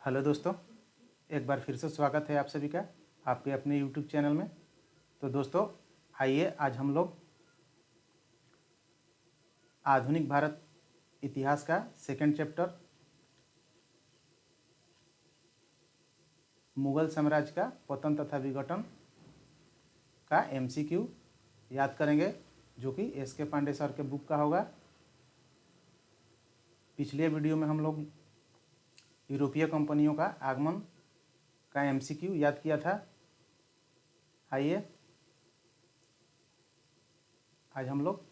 Hello दोस्तों, एक बार फिर से स्वागत है आप सभी का आपके अपने यूट्यूब चैनल में। तो दोस्तों आइए आज हम लोग आधुनिक भारत इतिहास का सेकंड चैप्टर मुगल साम्राज्य का पतन तथा विघटन का एमसीक्यू याद करेंगे, जो कि एस.के. पांडे सर के बुक का होगा। पिछले वीडियो में हम लोग यूरोपीय कंपनियों का आगमन का एमसीक्यू याद किया था। आइए आज हम लोग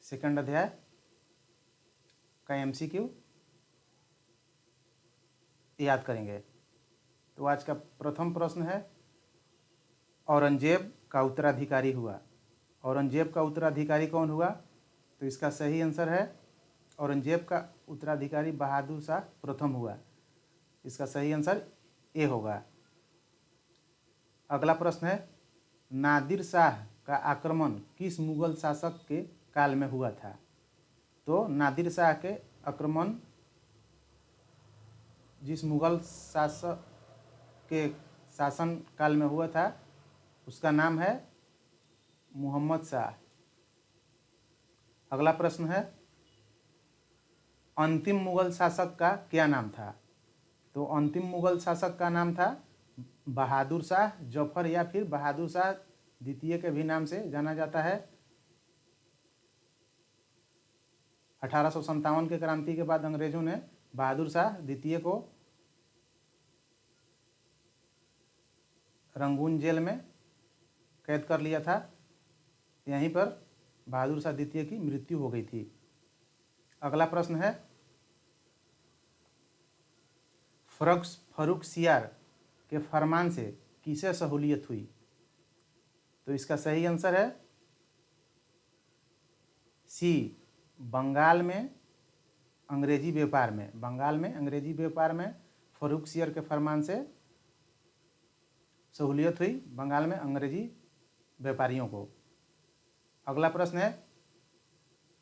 सेकंड अध्याय का एमसीक्यू याद करेंगे। तो आज का प्रथम प्रश्न है, औरंगजेब का उत्तराधिकारी हुआ। औरंगजेब का उत्तराधिकारी कौन हुआ? तो इसका सही आंसर है औरंगजेब का उत्तराधिकारी बहादुर शाह प्रथम हुआ। इसका सही आंसर ए होगा। अगला प्रश्न है, नादिर शाह का आक्रमण किस मुगल शासक के काल में हुआ था? तो नादिर शाह के आक्रमण जिस मुगल शासक के शासन काल में हुआ था उसका नाम है मोहम्मद शाह। अगला प्रश्न है, अंतिम मुगल शासक का क्या नाम था? तो अंतिम मुगल शासक का नाम था बहादुर शाह जफर, या फिर बहादुर शाह द्वितीय के भी नाम से जाना जाता है। 1857 के क्रांति के बाद अंग्रेजों ने बहादुर शाह द्वितीय को रंगून जेल में कैद कर लिया था। यहीं पर बहादुर शाह द्वितीय की मृत्यु हो गई थी। अगला प्रश्न है, फर्रुखसियार के फरमान से किसे सहूलियत हुई? तो इसका सही आंसर है सी, बंगाल में अंग्रेजी व्यापार में। बंगाल में अंग्रेजी व्यापार में फर्रुखसियार के फरमान से सहूलियत हुई बंगाल में अंग्रेजी व्यापारियों को। अगला प्रश्न है,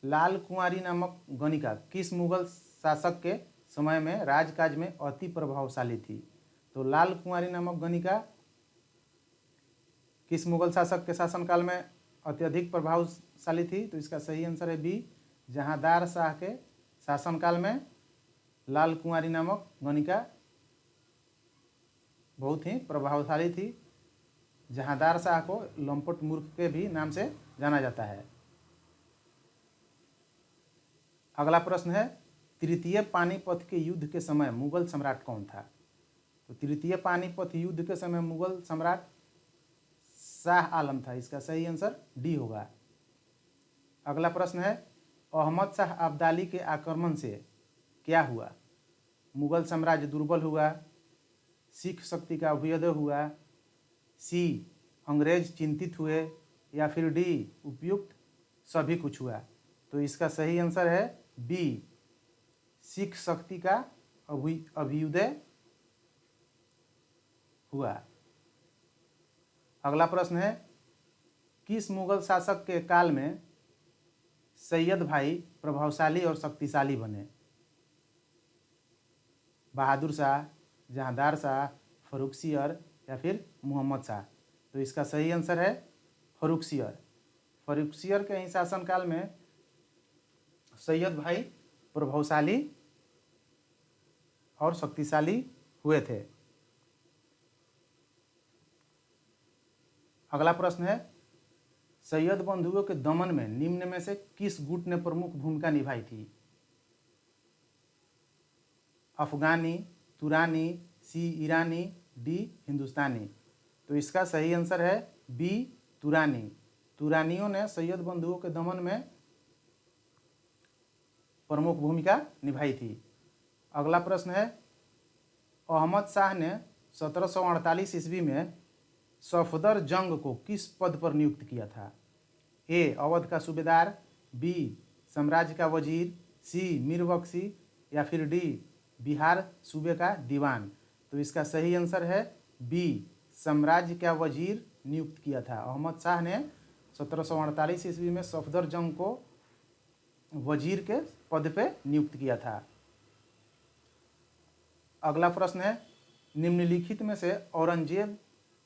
लाल कुंवारी नामक गणिका किस मुगल शासक के समय में राजकाज में अति प्रभावशाली थी? तो लाल कुंवारी नामक गणिका किस मुगल शासक के शासनकाल में अत्यधिक प्रभावशाली थी? तो इसका सही आंसर है बी, जहांदार शाह के शासनकाल में लाल कुंवारी नामक गणिका बहुत ही प्रभावशाली थी। जहांदार शाह को लंपट मूर्ख के भी नाम से जाना जाता है। अगला प्रश्न है, तृतीय पानीपत के युद्ध के समय मुगल सम्राट कौन था? तो तृतीय पानीपत युद्ध के समय मुगल सम्राट शाह आलम था। इसका सही आंसर डी होगा। अगला प्रश्न है, अहमद शाह अब्दाली के आक्रमण से क्या हुआ? मुगल साम्राज्य दुर्बल हुआ, सिख शक्ति का अभ्युदय हुआ, सी अंग्रेज चिंतित हुए, या फिर डी उपयुक्त सभी कुछ हुआ? तो इसका सही आंसर है बी, सिख शक्ति का अभ्युदय हुआ। अगला प्रश्न है, किस मुगल शासक के काल में सैयद भाई प्रभावशाली और शक्तिशाली बने? बहादुर शाह, जहांदार शाह, फर्रुखसियार, या फिर मोहम्मद शाह? तो इसका सही आंसर है फर्रुखसियार। फर्रुखसियार के ही शासनकाल में सैयद भाई प्रभावशाली और शक्तिशाली हुए थे। अगला प्रश्न है, सैयद बंधुओं के दमन में निम्न में से किस गुट ने प्रमुख भूमिका निभाई थी? अफगानी, तुरानी, सी ईरानी, डी हिंदुस्तानी? तो इसका सही आंसर है बी, तुरानी। तुरानियों ने सैयद बंधुओं के दमन में प्रमुख भूमिका निभाई थी। अगला प्रश्न है, अहमद शाह ने 1748 ईस्वी में सफदर जंग को किस पद पर नियुक्त किया था? ए अवध का सूबेदार, बी साम्राज्य का वजीर, सी मीर बख्शी, या फिर डी बिहार सूबे का दीवान? तो इसका सही आंसर है बी, साम्राज्य का वजीर नियुक्त किया था। अहमद शाह ने 1748 ईस्वी में सफदर जंग को वजीर के पद पे नियुक्त किया था। अगला प्रश्न है, निम्नलिखित में से औरंगजेब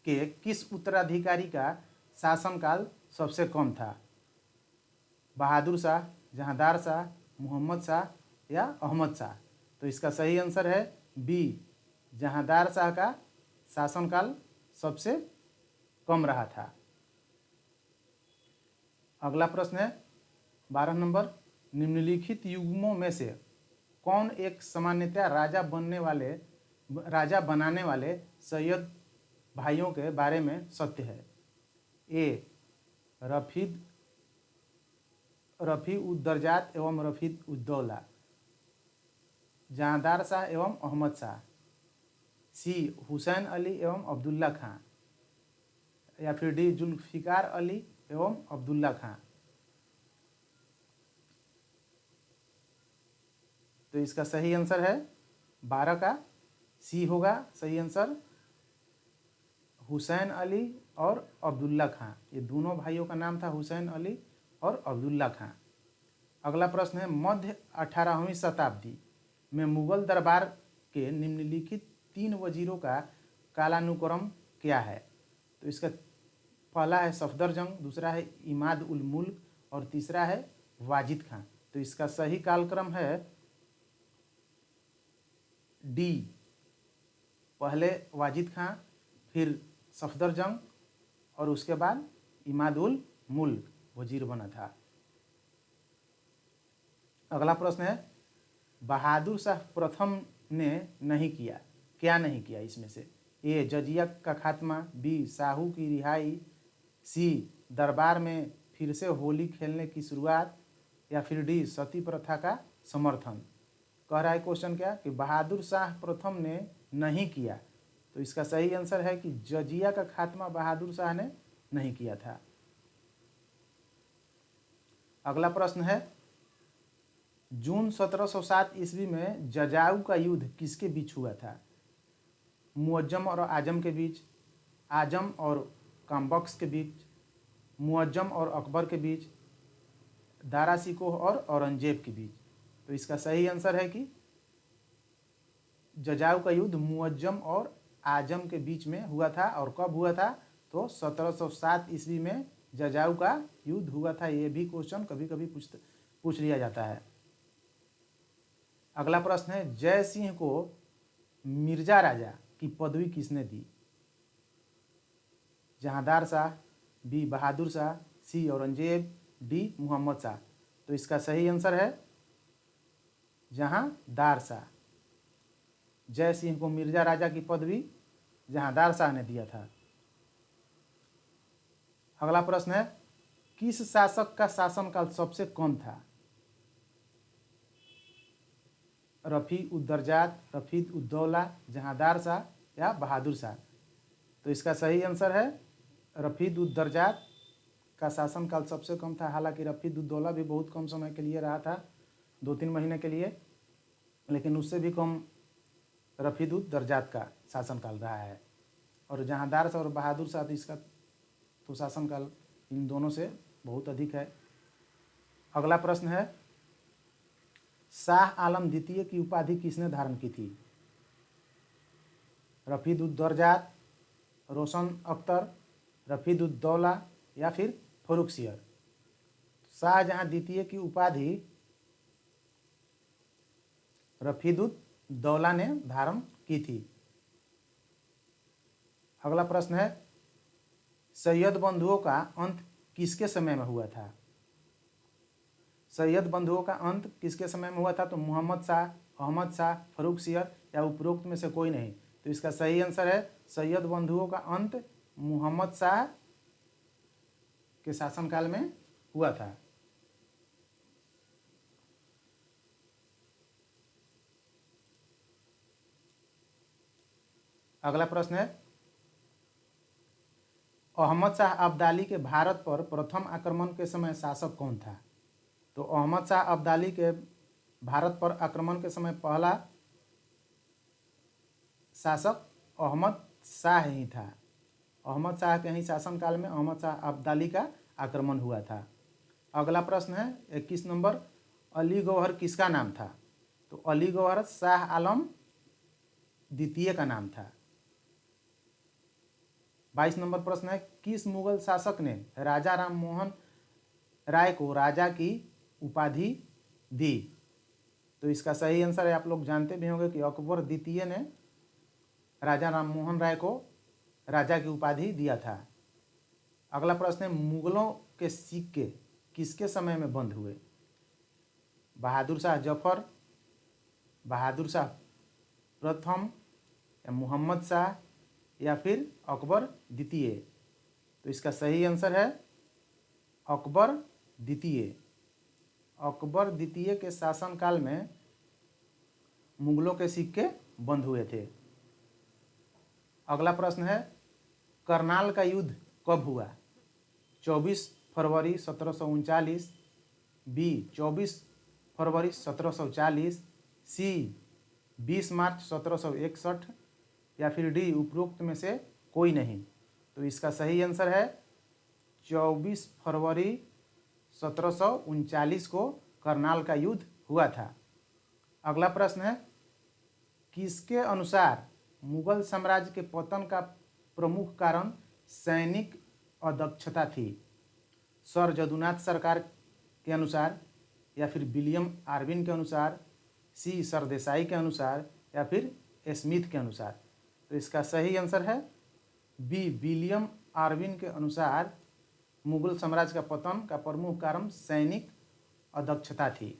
के किस उत्तराधिकारी का शासनकाल सबसे कम था? बहादुर शाह, जहांदार शाह, मोहम्मद शाह या अहमद शाह? तो इसका सही आंसर है बी, जहांदार शाह का शासनकाल सबसे कम रहा था। अगला प्रश्न है 12 नंबर, निम्नलिखित युग्मों में से कौन एक सामान्यतः राजा बनाने वाले सैयद भाइयों के बारे में सत्य है? ए, रफ़ी उद दरजात एवं रफ़ी उद दौला, जहांदार शाह एवं अहमद शाह, सी, हुसैन अली एवं अब्दुल्ला खां, या फिर डी, जुल्फ़िकार अली एवं अब्दुल्ला खां? तो इसका सही आंसर है 12 का सी होगा सही आंसर, हुसैन अली और अब्दुल्ला खां। ये दोनों भाइयों का नाम था हुसैन अली और अब्दुल्ला खां। अगला प्रश्न है, मध्य 18वीं शताब्दी में मुगल दरबार के निम्नलिखित 3 वजीरों का कालानुक्रम क्या है? तो इसका पहला है सफदरजंग, दूसरा है इमाद उल मुल्क और तीसरा है वाजिद खां। तो इसका सही कालक्रम है डी, पहले वाजिद खां, फिर सफदरजंग और उसके बाद इमाद उल मुल्क वजीर बना था। अगला प्रश्न है, बहादुर शाह प्रथम ने नहीं किया, क्या नहीं किया इसमें से? ए, जजिया का खात्मा, बी, शाहू की रिहाई, सी, दरबार में फिर से होली खेलने की शुरुआत, या फिर डी, सती प्रथा का समर्थन? कह रहा है क्वेश्चन क्या कि बहादुर शाह प्रथम ने नहीं किया। तो इसका सही आंसर है कि जजिया का खात्मा बहादुर शाह ने नहीं किया था। अगला प्रश्न है, जून 1707 ईस्वी में जजाऊ का युद्ध किसके बीच हुआ था? मुअज्जम और आजम के बीच, आजम और काम्बक्स के बीच, मुअज्जम और अकबर के बीच, दारा शिकोह और औरंगजेब के बीच? तो इसका सही आंसर है कि जजाऊ का युद्ध मुअज्जम और आजम के बीच में हुआ था। और कब हुआ था? तो 1707 ईस्वी में जजाऊ का युद्ध हुआ था। ये भी क्वेश्चन कभी कभी पूछ लिया जाता है। अगला प्रश्न है, जय सिंह को मिर्जा राजा की पदवी किसने दी? जहांदार शाह, बी, बहादुर शाह, सी, औरंगजेब, डी, मोहम्मद शाह? तो इसका सही आंसर है जहांदार शाह। जय सिंह को मिर्जा राजा की पदवी जहांदार शाह ने दिया था। अगला प्रश्न है, किस शासक का शासनकाल सबसे कम था? रफ़ी उद दरजात, रफ़ी उद दौला, जहांदार शाह या बहादुर शाह? तो इसका सही आंसर है रफ़ी उद दरजात का शासनकाल सबसे कम था। हालांकि रफ़ी उद दौला भी बहुत कम समय के लिए रहा था, 2-3 महीने के लिए, लेकिन उससे भी कम रफ़ी उद दरजात का शासनकाल रहा है। और जहांदार शाह और बहादुर शाह इसका तो शासनकाल इन दोनों से बहुत अधिक है। अगला प्रश्न है, शाह आलम द्वितीय की उपाधि किसने धारण की थी? रफ़ी उद दरजात, रोशन अख्तर, रफ़ी उद दौला या फिर फर्रुखसियर? शाहजहां द्वितीय की उपाधि रफ़ी उद दौला ने धारण की थी। अगला प्रश्न है, सैयद बंधुओं का अंत किसके समय में हुआ था? सैयद बंधुओं का अंत किसके समय में हुआ था? तो मोहम्मद शाह, अहमद शाह, फर्रुखसियर या उपरोक्त में से कोई नहीं? तो इसका सही आंसर है सैयद बंधुओं का अंत मोहम्मद शाह के शासनकाल में हुआ था। अगला प्रश्न है, अहमद शाह अब्दाली के भारत पर प्रथम आक्रमण के समय शासक कौन था? तो अहमद शाह अब्दाली के भारत पर आक्रमण के समय पहला शासक अहमद शाह ही था। अहमद शाह के ही शासनकाल में अहमद शाह अब्दाली का आक्रमण हुआ था। अगला प्रश्न है 21 नंबर, अली गौहर किसका नाम था? तो अली गौहर शाह आलम द्वितीय का नाम था। 22 नंबर प्रश्न है, किस मुगल शासक ने राजा राम मोहन राय को राजा की उपाधि दी? तो इसका सही आंसर है, आप लोग जानते भी होंगे कि अकबर द्वितीय ने राजा राम मोहन राय को राजा की उपाधि दिया था। अगला प्रश्न है, मुगलों के सिक्के किसके समय में बंद हुए? बहादुर शाह जफर, बहादुर शाह प्रथम, या मोहम्मद शाह, या फिर अकबर द्वितीय? तो इसका सही आंसर है अकबर द्वितीय। अकबर द्वितीय के शासनकाल में मुगलों के सिक्के बंद हुए थे। अगला प्रश्न है, करनाल का युद्ध कब हुआ? 24 फरवरी 1739, बी 24 फरवरी 1740, सी 20 मार्च 1761, या फिर डी उपरोक्त में से कोई नहीं? तो इसका सही आंसर है 24 फरवरी 1739 को करनाल का युद्ध हुआ था। अगला प्रश्न है, किसके अनुसार मुगल साम्राज्य के पतन का प्रमुख कारण सैनिक अदक्षता थी? सर जदुनाथ सरकार के अनुसार, या फिर विलियम आर्विन के अनुसार, सी सरदेसाई के अनुसार, या फिर स्मिथ के अनुसार? तो इसका सही आंसर है बी विलियम आर्विन के अनुसार मुगल साम्राज्य का पतन का प्रमुख कारण सैनिक अदक्षता थी।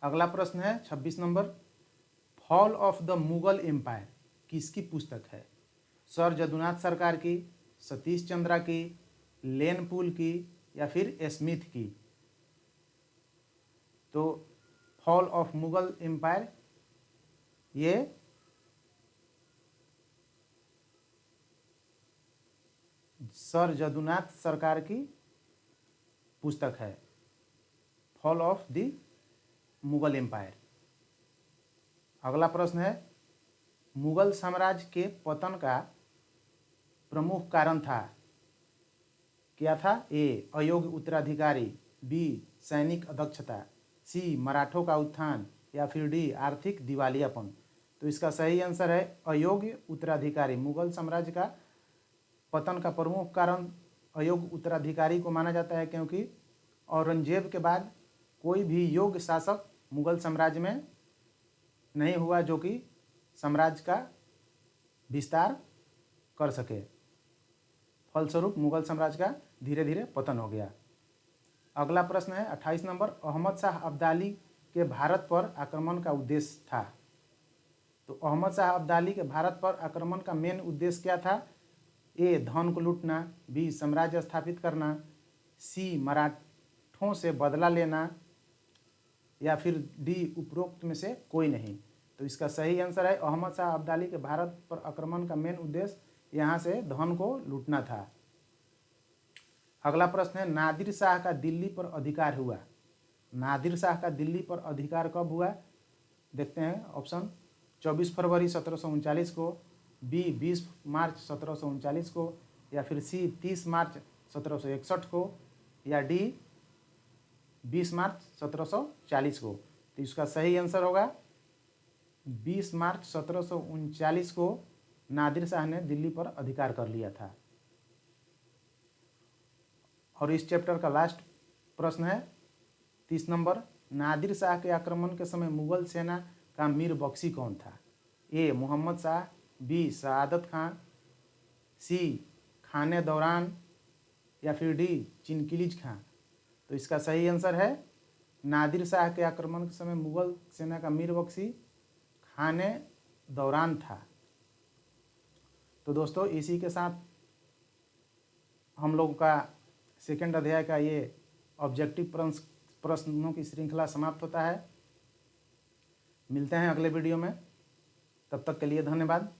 अगला प्रश्न है 26 number, fall of the Mughal empire किसकी पुस्तक है? सर जदुनाथ सरकार की, सतीश चंद्रा की, लेन पुल की, या फिर स्मिथ की? तो फॉल ऑफ मुगल एम्पायर ये सर जदुनाथ सरकार की पुस्तक है, fall of the Mughal empire. अगला प्रश्न है, मुगल साम्राज्य के पतन का प्रमुख कारण था, क्या था? ए अयोग्य उत्तराधिकारी, बी सैनिक अदक्षता, सी मराठों का उत्थान, या फिर डी आर्थिक दिवालियापन? तो इसका सही आंसर है अयोग्य उत्तराधिकारी। मुगल साम्राज्य का पतन का प्रमुख कारण अयोग्य उत्तराधिकारी को माना जाता है, क्योंकि औरंगजेब के बाद कोई भी योग्य शासक मुगल साम्राज्य में नहीं हुआ जो कि साम्राज्य का विस्तार कर सके। फलस्वरूप मुगल साम्राज्य का धीरे धीरे पतन हो गया। अगला प्रश्न है 28 नंबर, अहमद शाह अब्दाली के भारत पर आक्रमण का उद्देश्य था? तो अहमद शाह अब्दाली के भारत पर आक्रमण का मेन उद्देश्य क्या था? ए धन को लूटना, बी साम्राज्य स्थापित करना, सी मराठों से बदला लेना, या फिर डी उपरोक्त में से कोई नहीं? तो इसका सही आंसर है अहमद शाह अब्दाली के भारत पर आक्रमण का मेन उद्देश्य यहाँ से धन को लूटना था। अगला प्रश्न है, नादिर शाह का दिल्ली पर अधिकार हुआ? नादिर शाह का दिल्ली पर अधिकार कब हुआ? देखते हैं ऑप्शन, 24 फरवरी 1739 को, बी 20 मार्च 1739 को, या फिर सी 30 मार्च 1761 को, या डी 20 मार्च 1740 को? तो इसका सही आंसर होगा 20 मार्च 1739 को नादिर शाह ने दिल्ली पर अधिकार कर लिया था। और इस चैप्टर का लास्ट प्रश्न है 30 नंबर, नादिर शाह के आक्रमण के समय मुगल सेना का मीर बख्शी कौन था? ए मोहम्मद शाह, बी सआदत खान, सी खाने दौरान, या फिर डी चिनकिलिज खां? तो इसका सही आंसर है नादिर शाह के आक्रमण के समय मुगल सेना का मीर बख्शी खाने दौरान था। तो दोस्तों इसी के साथ हम लोग का सेकंड अध्याय का ये ऑब्जेक्टिव प्रश्नों की श्रृंखला समाप्त होता है। मिलते हैं अगले वीडियो में, तब तक के लिए धन्यवाद।